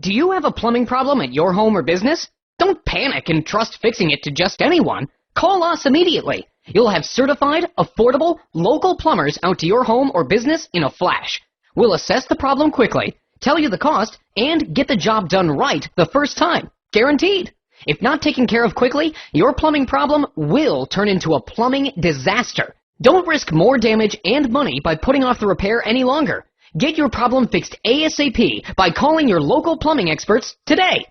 Do you have a plumbing problem at your home or business? Don't panic and trust fixing it to just anyone. Call us immediately. You'll have certified, affordable, local plumbers out to your home or business in a flash. We'll assess the problem quickly, tell you the cost, and get the job done right the first time. Guaranteed. If not taken care of quickly, your plumbing problem will turn into a plumbing disaster. Don't risk more damage and money by putting off the repair any longer. Get your problem fixed ASAP by calling your local plumbing experts today.